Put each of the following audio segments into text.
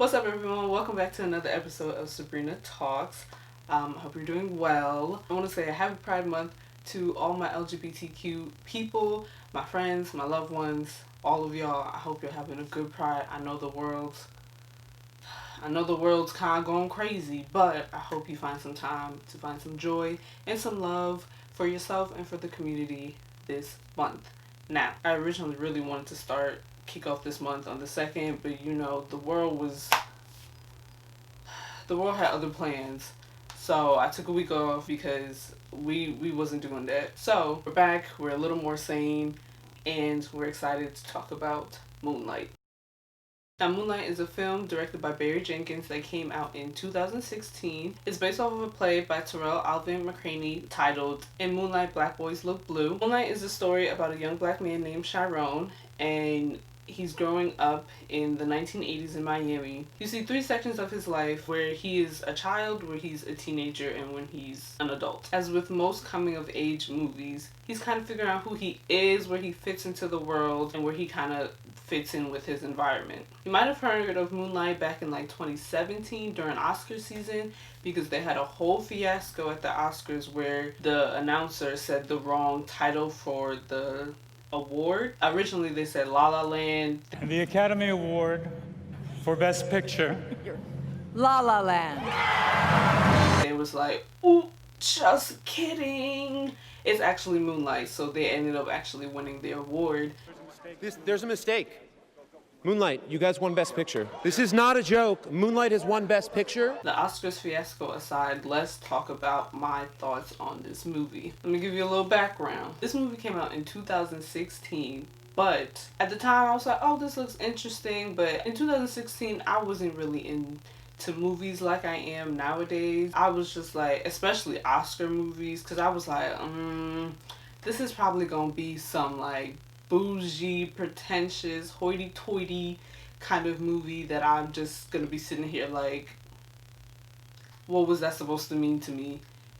What's up, everyone? Welcome back to another episode of Sabrina Talks. Hope you're doing well. I want to say a happy Pride Month to all my LGBTQ people, my friends, my loved ones, all of y'all. I hope you're having a good Pride. I know the world's kind of going crazy, but I hope you find some time to find some joy and some love for yourself and for the community this month. Now, I originally really wanted to kick off this month on the 2nd, but the world had other plans. So I took a week off because we wasn't doing that. So we're back, we're a little more sane, and we're excited to talk about Moonlight. Now, Moonlight is a film directed by Barry Jenkins that came out in 2016. It's based off of a play by Terrell Alvin McCraney titled In Moonlight, Black Boys Look Blue. Moonlight is a story about a young black man named Chiron, and he's growing up in the 1980s in Miami. You see 3 sections of his life where he is a child, where he's a teenager, and when he's an adult. As with most coming of age movies, he's kind of figuring out who he is, where he fits into the world, and where he kind of fits in with his environment. You might have heard of Moonlight back in like 2017 during Oscar season, because they had a whole fiasco at the Oscars where the announcer said the wrong title for the award. Originally they said La La Land. And the Academy Award for Best Picture. La La Land. They was like, ooh, just kidding. It's actually Moonlight, so they ended up actually winning the award. There's a mistake. Moonlight, you guys won Best Picture. This is not a joke. Moonlight has won Best Picture. The Oscars fiasco aside, let's talk about my thoughts on this movie. Let me give you a little background. This movie came out in 2016, but at the time I was like, oh, this looks interesting. But in 2016, I wasn't really into movies like I am nowadays. I was just like, especially Oscar movies, because I was like, this is probably gonna be some like bougie, pretentious, hoity-toity kind of movie that I'm just gonna be sitting here like, what was that supposed to mean to me?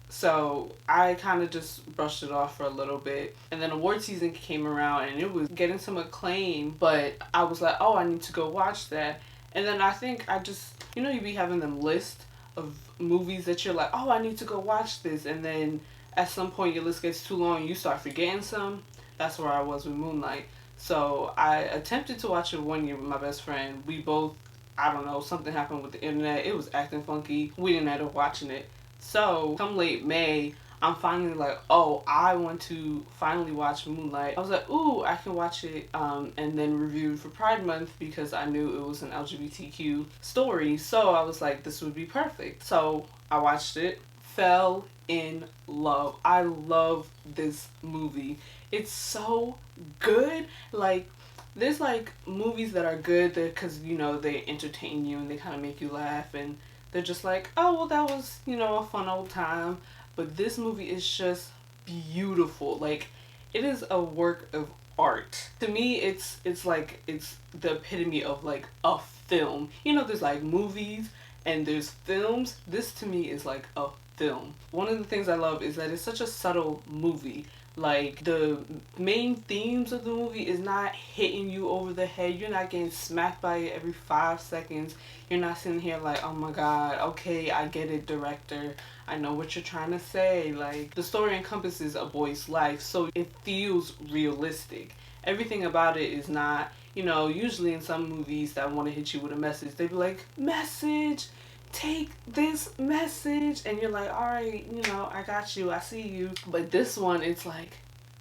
So I kind of just brushed it off for a little bit, and then award season came around and it was getting some acclaim, but I was like, oh, I need to go watch that. And then I think I just, you be having them list of movies that you're like, oh, I need to go watch this, and then at some point your list gets too long and you start forgetting some. That's where I was with Moonlight. So I attempted to watch it one year with my best friend. We both, I don't know, something happened with the internet. It was acting funky. We didn't end up watching it. So come late May, I'm finally like, oh, I want to finally watch Moonlight. I was like, ooh, I can watch it and then review for Pride Month because I knew it was an LGBTQ story. So I was like, this would be perfect. So I watched it, fell in love. I love this movie. It's so good. Like, there's like movies that are good because they entertain you and they kind of make you laugh and they're just like, oh, well, that was a fun old time. But this movie is just beautiful. Like, it is a work of art. To me, it's the epitome of like a film. There's like movies and there's films. This to me is like a film. One of the things I love is that it's such a subtle movie. Like, the main themes of the movie is not hitting you over the head. You're not getting smacked by it every 5 seconds. You're not sitting here like, oh my god, okay, I get it, director. I know what you're trying to say. Like, the story encompasses a boy's life, so it feels realistic. Everything about it is not, usually in some movies that want to hit you with a message, they be like, message! Take this message, and you're like, all right, I got you, I see you. But this one, it's like,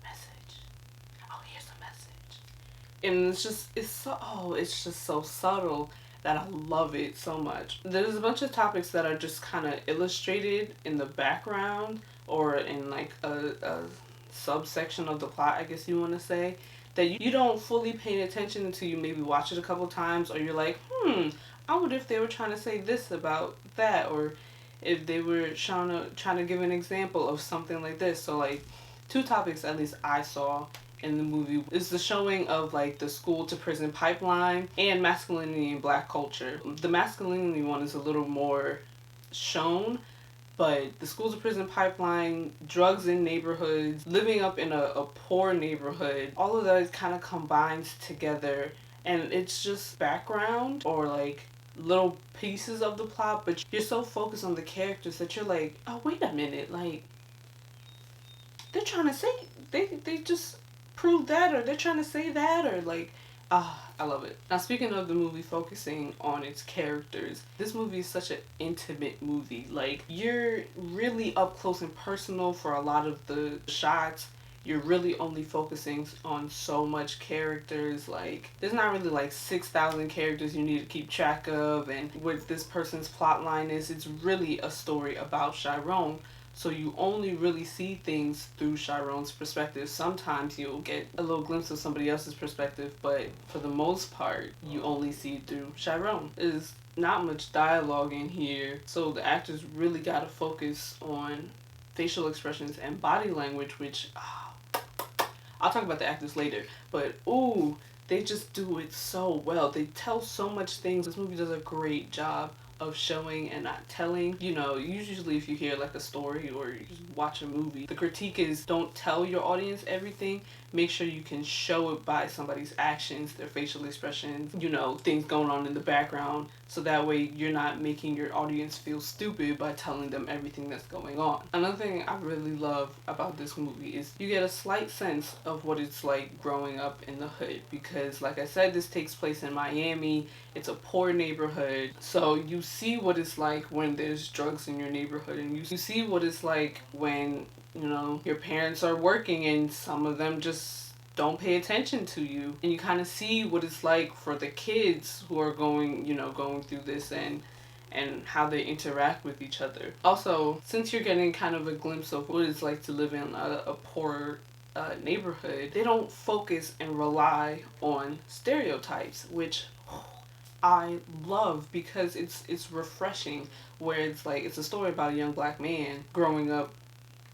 message, oh, here's a message. And it's just so subtle that I love it so much. There's a bunch of topics that are just kind of illustrated in the background or in like a subsection of the plot, I guess you want to say, that you don't fully pay attention until you maybe watch it a couple times, or you're like, I wonder if they were trying to say this about that, or if they were trying to give an example of something like this. So like 2 topics at least I saw in the movie is the showing of like the school to prison pipeline and masculinity in black culture. The masculinity one is a little more shown, but the school to prison pipeline, drugs in neighborhoods, living up in a poor neighborhood, all of that kind of combines together, and it's just background or like little pieces of the plot, but you're so focused on the characters that you're like, oh, wait a minute, like, they're trying to say, they just proved that, or they're trying to say that, or like, I love it. Now, speaking of the movie focusing on its characters, this movie is such an intimate movie. Like, you're really up close and personal for a lot of the shots. You're really only focusing on so much characters. Like, there's not really like 6,000 characters you need to keep track of, and what this person's plot line is. It's really a story about Chiron. So you only really see things through Chiron's perspective. Sometimes you'll get a little glimpse of somebody else's perspective, but for the most part, you only see through Chiron. There's not much dialogue in here, so the actors really got to focus on facial expressions and body language, which I'll talk about the actors later, but ooh, they just do it so well. They tell so much things. This movie does a great job of showing and not telling. You know, usually if you hear like a story or you just watch a movie, the critique is don't tell your audience everything. Make sure you can show it by somebody's actions, their facial expressions, you know, things going on in the background. So that way you're not making your audience feel stupid by telling them everything that's going on. Another thing I really love about this movie is you get a slight sense of what it's like growing up in the hood, because like I said, this takes place in Miami. It's a poor neighborhood. So you see what it's like when there's drugs in your neighborhood, and you see what it's like when, you know, your parents are working and some of them just don't pay attention to you, and you kind of see what it's like for the kids who are going through this, and how they interact with each other. Also, since you're getting kind of a glimpse of what it's like to live in a poor neighborhood, they don't focus and rely on stereotypes, which I love, because it's refreshing, where it's like it's a story about a young black man growing up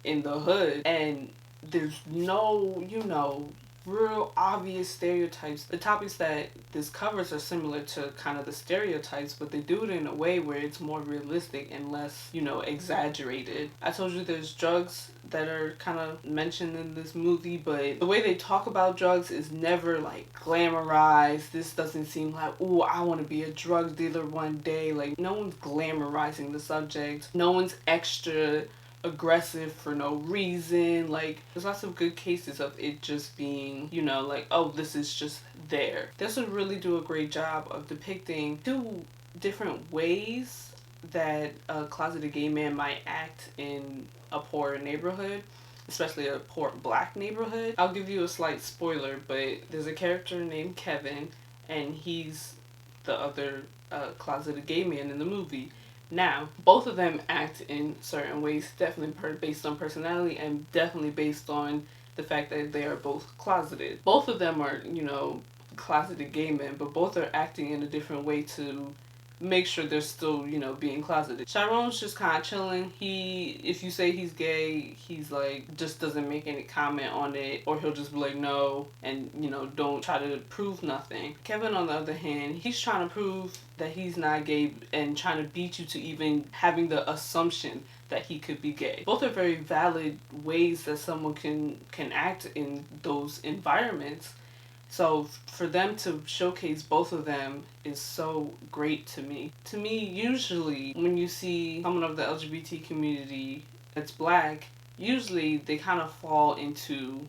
in the hood, and there's no, you know, real obvious stereotypes. The topics that this covers are similar to kind of the stereotypes, but they do it in a way where it's more realistic and less, you know, exaggerated. I told you there's drugs that are kind of mentioned in this movie, but the way they talk about drugs is never like glamorized. This doesn't seem like, ooh, I want to be a drug dealer one day. Like, no one's glamorizing the subject. No one's extra aggressive for no reason. Like, there's lots of good cases of it just being, you know, like, oh, this is just there. This would really do a great job of depicting two different ways that a closeted gay man might act in a poor neighborhood, especially a poor black neighborhood. I'll give you a slight spoiler, but there's a character named Kevin, and he's the other closeted gay man in the movie. Now, both of them act in certain ways, definitely based on personality and definitely based on the fact that they are both closeted. Both of them are, you know, closeted gay men, but both are acting in a different way to make sure they're still, you know, being closeted. Chiron's just kind of chilling. If you say he's gay, he's like, just doesn't make any comment on it, or he'll just be like, no, and, you know, don't try to prove nothing. Kevin, on the other hand, he's trying to prove that he's not gay and trying to beat you to even having the assumption that he could be gay. Both are very valid ways that someone can act in those environments. So for them to showcase both of them is so great to me. To me, usually when you see someone of the LGBT community that's black, usually they kind of fall into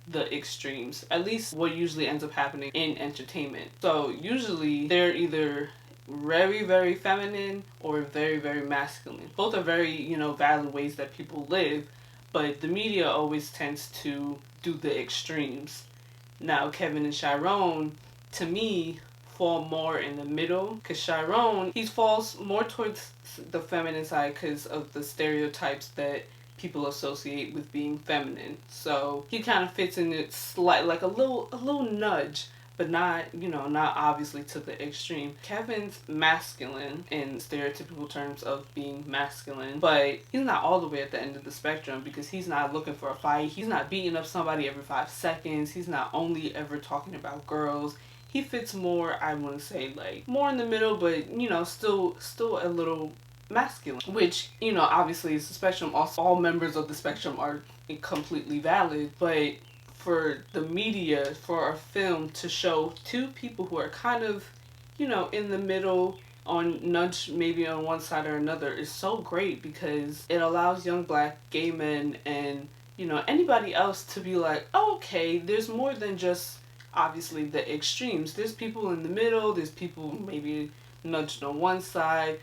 the extremes. At least what usually ends up happening in entertainment. So usually they're either very, very feminine or very, very masculine. Both are very, you know, valid ways that people live, but the media always tends to do the extremes. Now, Kevin and Chiron, to me, fall more in the middle, because Chiron, he falls more towards the feminine side because of the stereotypes that people associate with being feminine. So he kind of fits in it like a little nudge, but not, you know, not obviously to the extreme. Kevin's masculine in stereotypical terms of being masculine, but he's not all the way at the end of the spectrum, because he's not looking for a fight. He's not beating up somebody every 5 seconds. He's not only ever talking about girls. He fits more, I want to say, like, more in the middle, but, you know, still a little masculine, which, you know, obviously is the spectrum. Also, all members of the spectrum are completely valid, but for the media, for our film to show two people who are kind of, you know, in the middle on nudge maybe on one side or another is so great because it allows young black gay men and, you know, anybody else to be like, oh, okay, there's more than just obviously the extremes. There's people in the middle, there's people maybe nudged on one side.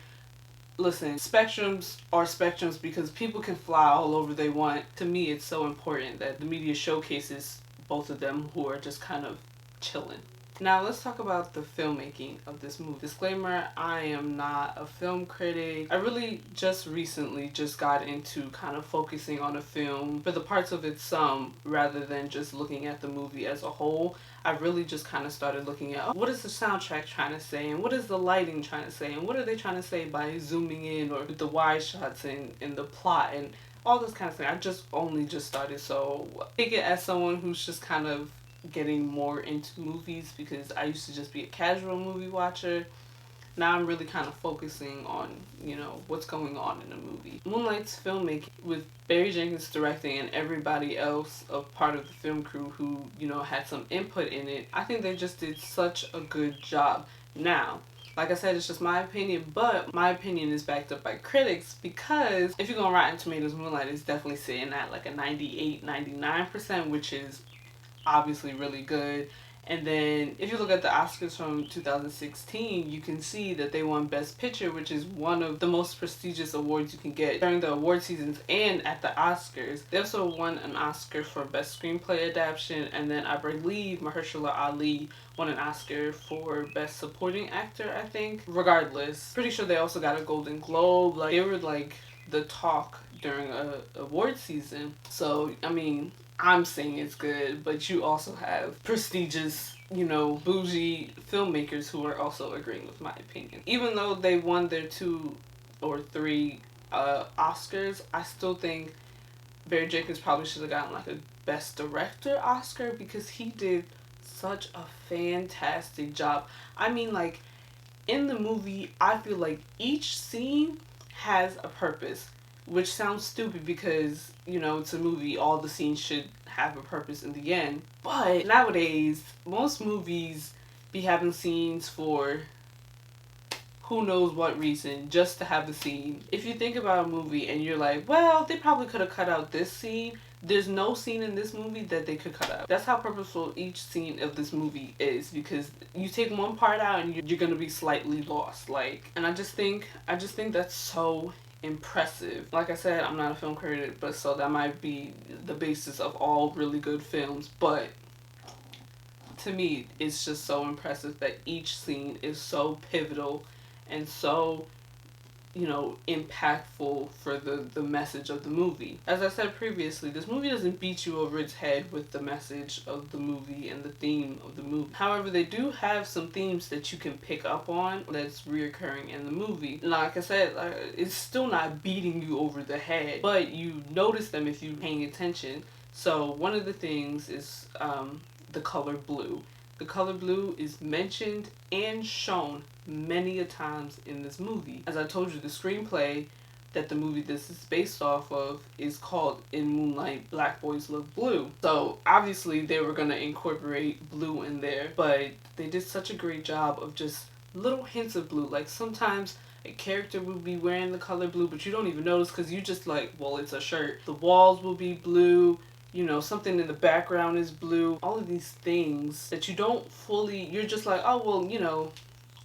Listen, spectrums are spectrums because people can fly all over they want. To me, it's so important that the media showcases both of them who are just kind of chilling. Now let's talk about the filmmaking of this movie. Disclaimer, I am not a film critic. I really just recently just got into kind of focusing on a film for the parts of its sum rather than just looking at the movie as a whole. I really just kind of started looking at, what is the soundtrack trying to say, and what is the lighting trying to say, and what are they trying to say by zooming in or with the wide shots and the plot and all this kind of thing. I just only just started, so take it as someone who's just kind of getting more into movies because I used to just be a casual movie watcher. Now I'm really kind of focusing on, you know, what's going on in the movie. Moonlight's filmmaking with Barry Jenkins directing and everybody else a part of the film crew who, you know, had some input in it. I think they just did such a good job. Now, like I said, it's just my opinion, but my opinion is backed up by critics because if you go on Rotten Tomatoes, Moonlight is definitely sitting at like a 98-99%, which is obviously really good. And then if you look at the Oscars from 2016, you can see that they won Best Picture, which is one of the most prestigious awards you can get during the award seasons and at the Oscars. They also won an Oscar for Best Screenplay Adaptation, and then I believe Mahershala Ali won an Oscar for Best Supporting Actor, I think. Regardless, pretty sure they also got a Golden Globe. Like, they were like the talk during a award season. So, I mean, I'm saying it's good, but you also have prestigious, you know, bougie filmmakers who are also agreeing with my opinion. Even though they won their 2 or 3 Oscars, I still think Barry Jenkins probably should have gotten like a Best Director Oscar because he did such a fantastic job. I mean, like, in the movie, I feel like each scene has a purpose. Which sounds stupid because, you know, it's a movie, all the scenes should have a purpose in the end. But nowadays, most movies be having scenes for who knows what reason, just to have the scene. If you think about a movie and you're like, well, they probably could have cut out this scene, there's no scene in this movie that they could cut out. That's how purposeful each scene of this movie is, because you take one part out and you're gonna be slightly lost. Like, and I just think that's so impressive. Like I said, I'm not a film critic, but so that might be the basis of all really good films, but to me it's just so impressive that each scene is so pivotal and so, you know, impactful for the message of the movie. As I said previously, this movie doesn't beat you over its head with the message of the movie and the theme of the movie. However, they do have some themes that you can pick up on that's reoccurring in the movie. Like I said, it's still not beating you over the head, but you notice them if you're paying attention. So one of the things is the color blue. The color blue is mentioned and shown many a times in this movie. As I told you, the screenplay that the movie this is based off of is called In Moonlight, Black Boys Love Blue. So obviously they were going to incorporate blue in there, but they did such a great job of just little hints of blue. Like sometimes a character will be wearing the color blue, but you don't even notice because you just like, well, it's a shirt. The walls will be blue. You know, something in the background is blue. All of these things that you don't fully, you're just like, oh, well, you know,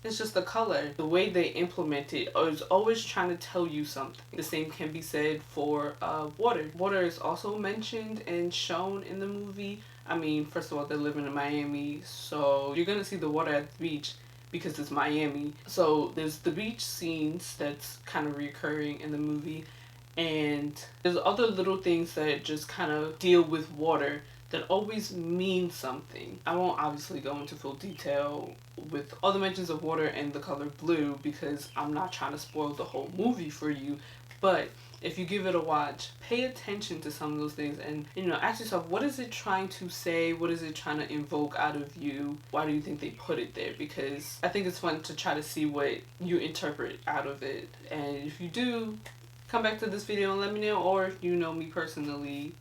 it's just the color. The way they implement it is always trying to tell you something. The same can be said for water. Water is also mentioned and shown in the movie. I mean, first of all, they're living in Miami, so you're going to see the water at the beach because it's Miami. So there's the beach scenes that's kind of recurring in the movie. And there's other little things that just kind of deal with water that always mean something. I won't obviously go into full detail with all the mentions of water and the color blue because I'm not trying to spoil the whole movie for you. But if you give it a watch, pay attention to some of those things and, you know, ask yourself, what is it trying to say? What is it trying to invoke out of you? Why do you think they put it there? Because I think it's fun to try to see what you interpret out of it. And if you do, come back to this video and let me know, or if you know me personally,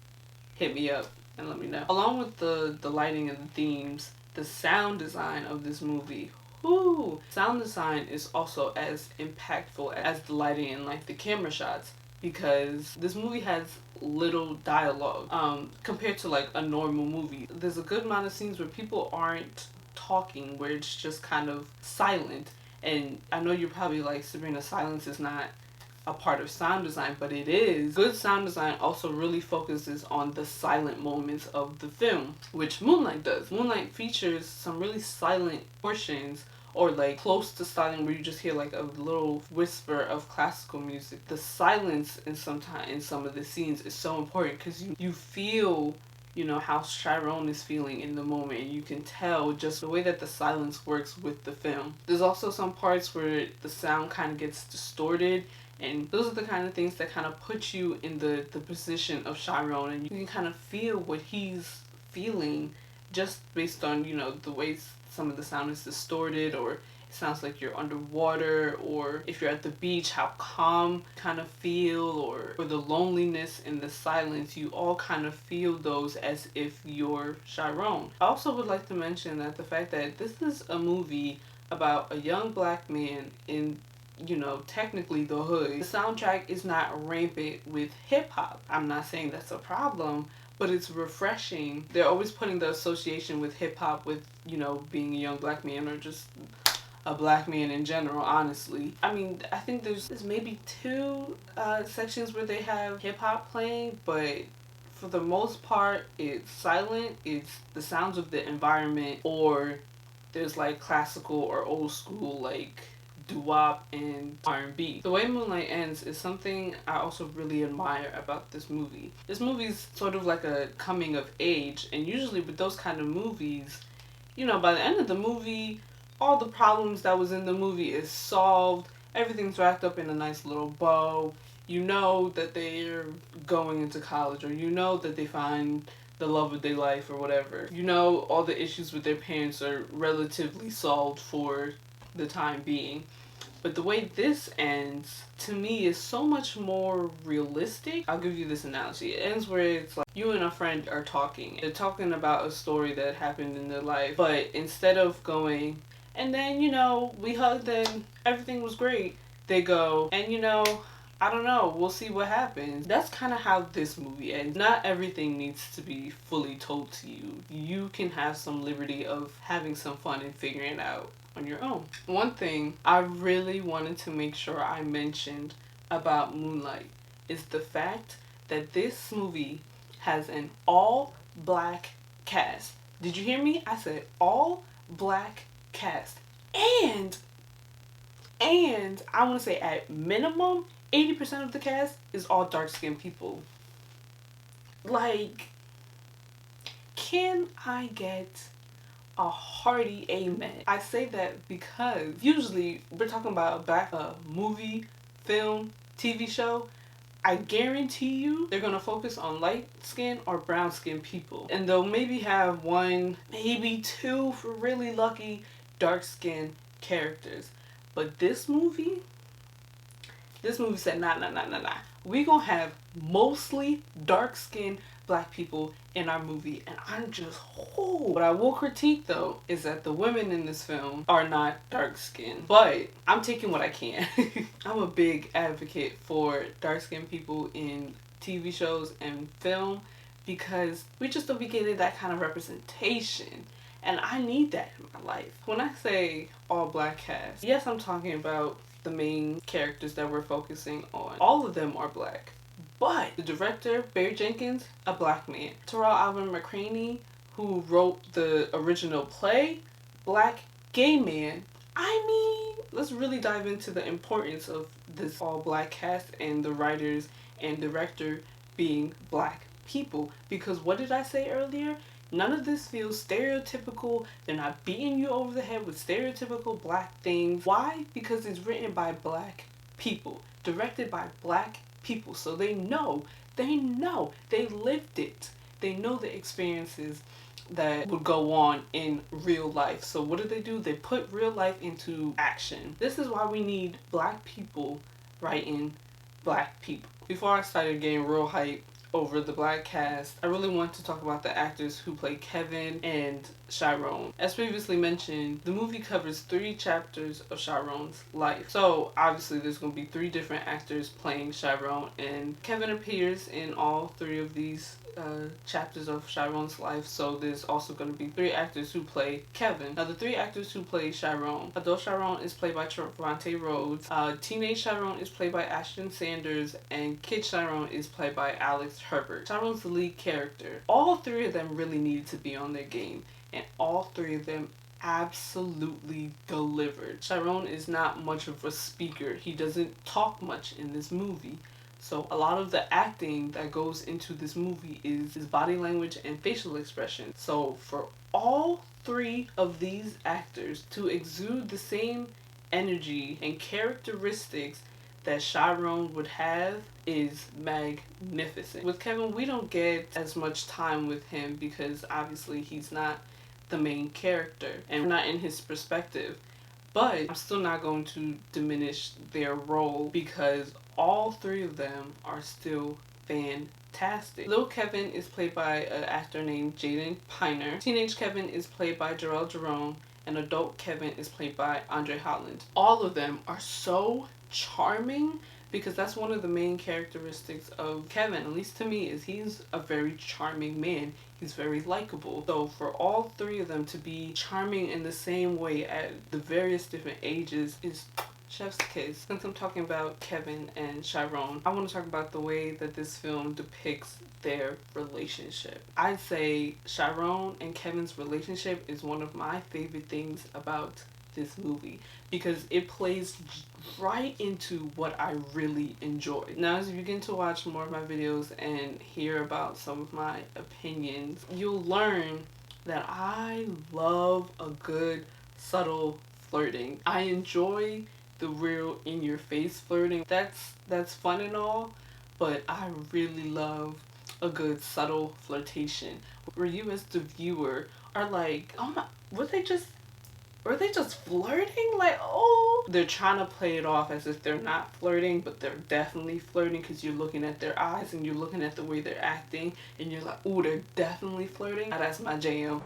hit me up and let me know. Along with the lighting and the themes, the sound design of this movie, Woo! Sound design is also as impactful as the lighting and like the camera shots, because this movie has little dialogue compared to like a normal movie. There's a good amount of scenes where people aren't talking, where it's just kind of silent. And I know you're probably like, Sabrina, silence is not a part of sound design, but it is. Good sound design also really focuses on the silent moments of the film, which Moonlight does. Moonlight features some really silent portions, or like close to silent, where you just hear like a little whisper of classical music. The silence in some of the scenes is so important, because you feel, you know, how Chiron is feeling in the moment, and you can tell just the way that the silence works with the film. There's also some parts where the sound kind of gets distorted, and those are the kind of things that kind of put you in the position of Chiron, and you can kind of feel what he's feeling just based on, you know, the way some of the sound is distorted, or it sounds like you're underwater, or if you're at the beach, how calm kind of feel, or the loneliness and the silence. You all kind of feel those as if you're Chiron. I also would like to mention that the fact that this is a movie about a young black man in, you know, technically the hood. The soundtrack is not rampant with hip-hop. I'm not saying that's a problem, but it's refreshing. They're always putting the association with hip-hop with, you know, being a young black man, or just a black man in general, honestly. I mean, I think there's maybe two sections where they have hip-hop playing, but for the most part, it's silent. It's the sounds of the environment, or there's like classical or old school like doo-wop and R&B. The Way Moonlight Ends is something I also really admire about this movie. This movie's sort of like a coming of age, and usually with those kind of movies, you know, by the end of the movie, all the problems that was in the movie is solved. Everything's wrapped up in a nice little bow. You know that they're going into college, or you know that they find the love of their life, or whatever. You know all the issues with their parents are relatively solved for the time being. But the way this ends, to me, is so much more realistic. I'll give you this analogy. It ends where it's like you and a friend are talking. They're talking about a story that happened in their life. But instead of going, and then, you know, we hugged and everything was great, they go, and, you know, I don't know, we'll see what happens. That's kind of how this movie ends. Not everything needs to be fully told to you. You can have some liberty of having some fun and figuring it out on your own. One thing I really wanted to make sure I mentioned about Moonlight is the fact that this movie has an all-black cast. Did you hear me? I said all-black cast. And I want to say at minimum, 80% of the cast is all dark-skinned people. Like, can I get a hearty amen? I say that because usually we're talking about a black movie, film, TV show. I guarantee you they're gonna focus on light skin or brown skin people, and they'll maybe have one, maybe two, for really lucky, dark skin characters. But this movie said, nah. We gonna have mostly dark skinned black people in our movie, and I'm just, What I will critique though is that the women in this film are not dark skinned, but I'm taking what I can. I'm a big advocate for dark skinned people in TV shows and film, because we just don't be getting that kind of representation, and I need that in my life. When I say all black cast, yes, I'm talking about the main characters that we're focusing on. All of them are black. But the director, Barry Jenkins, a black man. Terrell Alvin McCraney, who wrote the original play, black gay man. I mean, let's really dive into the importance of this all black cast and the writers and director being black people. Because what did I say earlier? None of this feels stereotypical. They're not beating you over the head with stereotypical black things. Why? Because it's written by black people, directed by black people. So they know, they lived it. They know the experiences that would go on in real life. So what do? They put real life into action. This is why we need black people writing black people. Before I started getting real hype over the black cast, I really want to talk about the actors who play Kevin and Chiron. As previously mentioned, the movie covers 3 chapters of Chiron's life. So obviously there's going to be 3 different actors playing Chiron, and Kevin appears in all 3 of these chapters of Chiron's life. So there's also going to be 3 actors who play Kevin. Now the 3 actors who play Chiron: adult Chiron is played by Trevante Rhodes, teenage Chiron is played by Ashton Sanders, and kid Chiron is played by Alex Herbert. Chiron's the lead character. All 3 of them really needed to be on their game, and all 3 of them absolutely delivered. Chiron is not much of a speaker. He doesn't talk much in this movie. So a lot of the acting that goes into this movie is his body language and facial expression. So for all 3 of these actors to exude the same energy and characteristics that Chiron would have is magnificent. With Kevin, we don't get as much time with him because obviously he's not the main character and we're not in his perspective. But I'm still not going to diminish their role because all 3 of them are still fantastic. Little Kevin is played by an actor named Jaden Piner. Teenage Kevin is played by Jarrell Jerome. And adult Kevin is played by Andre Holland. All of them are so charming because that's one of the main characteristics of Kevin, at least to me, is he's a very charming man. He's very likable. So for all 3 of them to be charming in the same way at the various different ages is chef's kiss. Since I'm talking about Kevin and Chiron, I want to talk about the way that this film depicts their relationship. I'd say Chiron and Kevin's relationship is one of my favorite things about this movie because it plays right into what I really enjoy. Now, as you begin to watch more of my videos and hear about some of my opinions, you'll learn that I love a good subtle flirting. I enjoy the real in-your-face flirting. That's fun and all, but I really love a good subtle flirtation where you as the viewer are like, oh my, were they just flirting? Like, oh, they're trying to play it off as if they're not flirting, but they're definitely flirting because you're looking at their eyes and you're looking at the way they're acting and you're like, oh, they're definitely flirting. Now, that's my jam.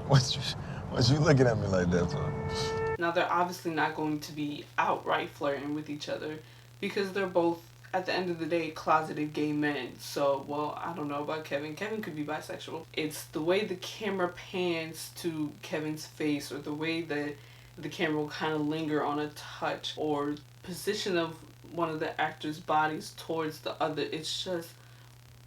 What you looking at me like that for? Now, they're obviously not going to be outright flirting with each other because they're both, at the end of the day, closeted gay men. So, well, I don't know about Kevin. Kevin could be bisexual. It's the way the camera pans to Kevin's face, or the way that the camera will kind of linger on a touch, or position of one of the actors' bodies towards the other. It's just,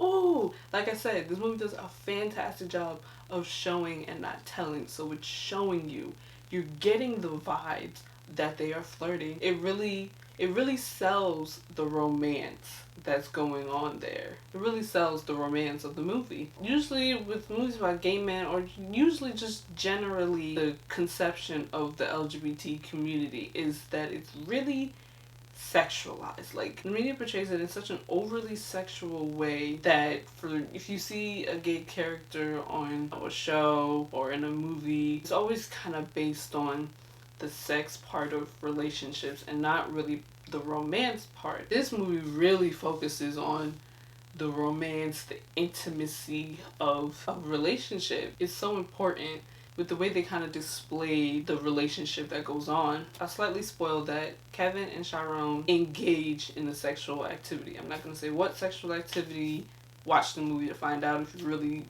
ooh, like I said, this movie does a fantastic job of showing and not telling. So it's showing you. You're getting the vibes that they are flirting. It really sells the romance that's going on there. It really sells the romance of the movie. Usually with movies about gay men, or usually just generally the conception of the LGBT community, is that it's really sexualized. Like, the media portrays it in such an overly sexual way that if you see a gay character on a show or in a movie, it's always kind of based on the sex part of relationships and not really the romance part. This movie really focuses on the romance, the intimacy of a relationship. It's so important with the way they kind of display the relationship that goes on. I slightly spoiled that Kevin and Chiron engage in a sexual activity. I'm not going to say what sexual activity. Watch the movie to find out if you're really,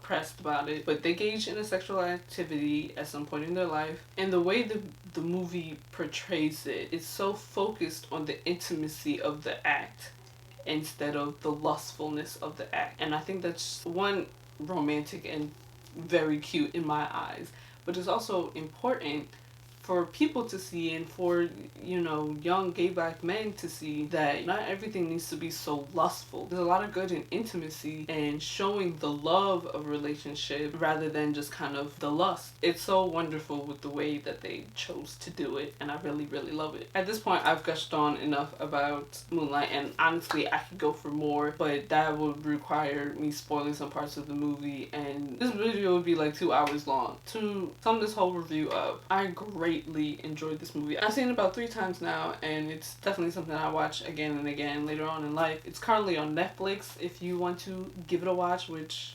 pressed about it. But they engage in a sexual activity at some point in their life. And the way the movie portrays it is so focused on the intimacy of the act instead of the lustfulness of the act. And I think that's, one, romantic and very cute in my eyes. But it's also important for people to see, and for, young gay black men to see, that not everything needs to be so lustful. There's a lot of good in intimacy and showing the love of a relationship rather than just kind of the lust. It's so wonderful with the way that they chose to do it, and I really, really love it. At this point, I've gushed on enough about Moonlight, and honestly, I could go for more, but that would require me spoiling some parts of the movie, and this video would be like 2 hours long. To sum this whole review up, I greatly greatly enjoyed this movie. I've seen it about 3 times now, and it's definitely something I watch again and again later on in life. It's currently on Netflix if you want to give it a watch, which,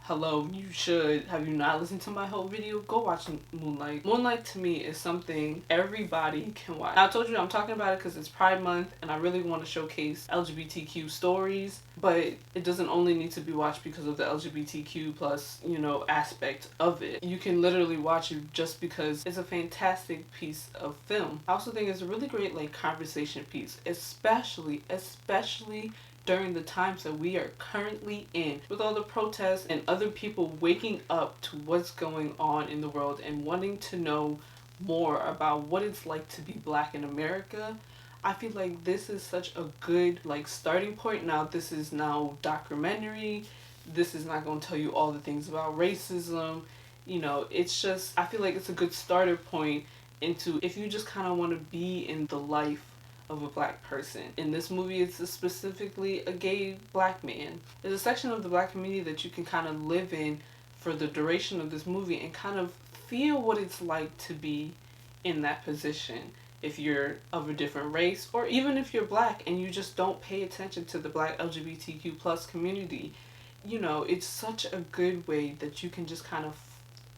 hello, you should. Have you not listened to my whole video? Go watch Moonlight. Moonlight to me is something everybody can watch. Now, I told you I'm talking about it because it's Pride Month and I really want to showcase LGBTQ stories, but it doesn't only need to be watched because of the LGBTQ plus, you know, aspect of it. You can literally watch it just because it's a fantastic piece of film. I also think it's a really great like conversation piece, especially during the times that we are currently in, with all the protests and other people waking up to what's going on in the world and wanting to know more about what it's like to be Black in America. I feel like this is such a good like starting point. Now this is now documentary. This is not going to tell you all the things about racism. You know, it's just, I feel like it's a good starter point into if you just kind of want to be in the life of a Black person. In this movie, it's specifically a gay Black man. There's a section of the Black community that you can kind of live in for the duration of this movie and kind of feel what it's like to be in that position. If you're of a different race, or even if you're Black and you just don't pay attention to the Black LGBTQ plus community, you know, it's such a good way that you can just kind of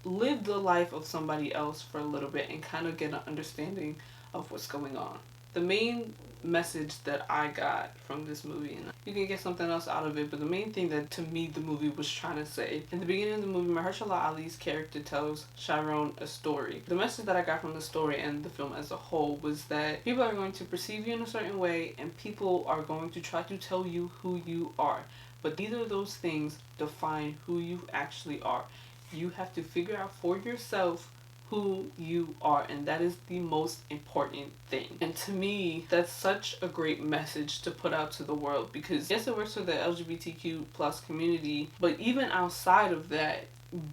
live the life of somebody else for a little bit and kind of get an understanding of what's going on. The main message that I got from this movie, and you can get something else out of it, but the main thing that to me the movie was trying to say, in the beginning of the movie, Mahershala Ali's character tells Chiron a story. The message that I got from the story and the film as a whole was that people are going to perceive you in a certain way and people are going to try to tell you who you are, but neither of those things define who you actually are. You have to figure out for yourself who you are, and that is the most important thing. And to me, that's such a great message to put out to the world, because yes, it works for the LGBTQ plus community, but even outside of that,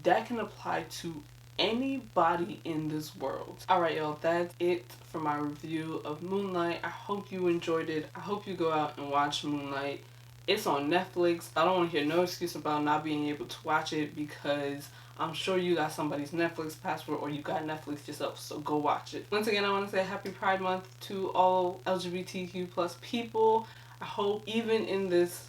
that can apply to anybody in this world. Alright y'all, that's it for my review of Moonlight. I hope you enjoyed it. I hope you go out and watch Moonlight. It's on Netflix. I don't want to hear no excuse about not being able to watch it, because I'm sure you got somebody's Netflix password or you got Netflix yourself, so go watch it. Once again, I want to say happy Pride Month to all LGBTQ plus people. I hope even in this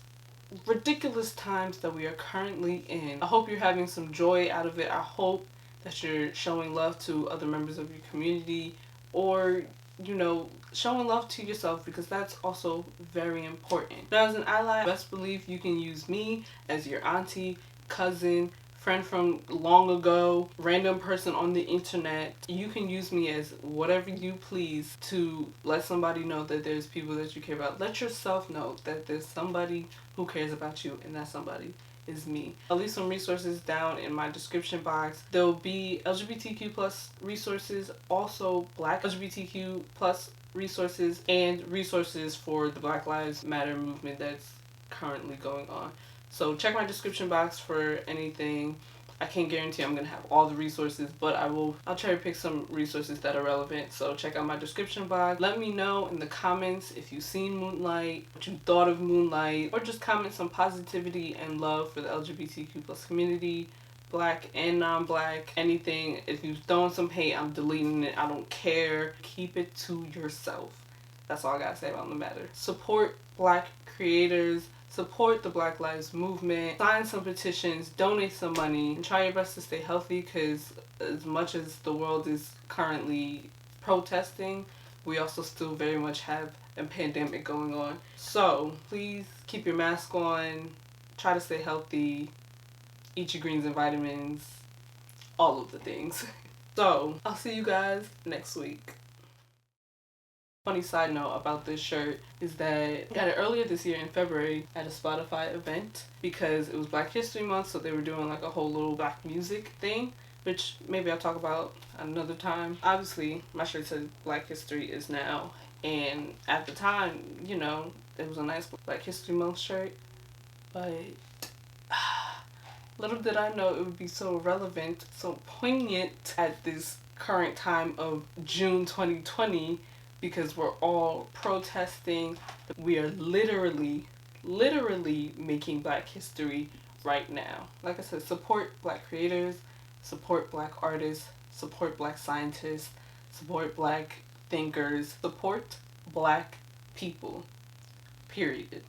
ridiculous times that we are currently in, I hope you're having some joy out of it. I hope that you're showing love to other members of your community, or, you know, showing love to yourself, because that's also very important. Now, as an ally, best believe you can use me as your auntie, cousin, friend from long ago, random person on the internet. You can use me as whatever you please to let somebody know that there's people that you care about. Let yourself know that there's somebody who cares about you, and that somebody is me. I'll leave some resources down in my description box. There'll be LGBTQ plus resources, also Black LGBTQ plus resources, and resources for the Black Lives Matter movement that's currently going on. So check my description box for anything. I can't guarantee I'm gonna have all the resources, but I'll cherry pick some resources that are relevant. So check out my description box. Let me know in the comments if you've seen Moonlight, what you thought of Moonlight, or just comment some positivity and love for the LGBTQ plus community, Black and non-Black, anything. If you've thrown some hate, I'm deleting it. I don't care. Keep it to yourself. That's all I gotta say about the matter. Support Black creators. Support the Black Lives Movement, sign some petitions, donate some money, and try your best to stay healthy, because as much as the world is currently protesting, we also still very much have a pandemic going on. So please keep your mask on, try to stay healthy, eat your greens and vitamins, all of the things. So I'll see you guys next week. Funny side note about this shirt is that I got it earlier this year in February at a Spotify event, because it was Black History Month, so they were doing like a whole little Black music thing, which maybe I'll talk about another time. Obviously, my shirt said Black History is now, and at the time, you know, it was a nice Black History Month shirt, but little did I know it would be so relevant, so poignant at this current time of June 2020, because we're all protesting. We are literally making Black history right now. Like I said, support Black creators, support Black artists, support Black scientists, support black thinkers, support black people, period.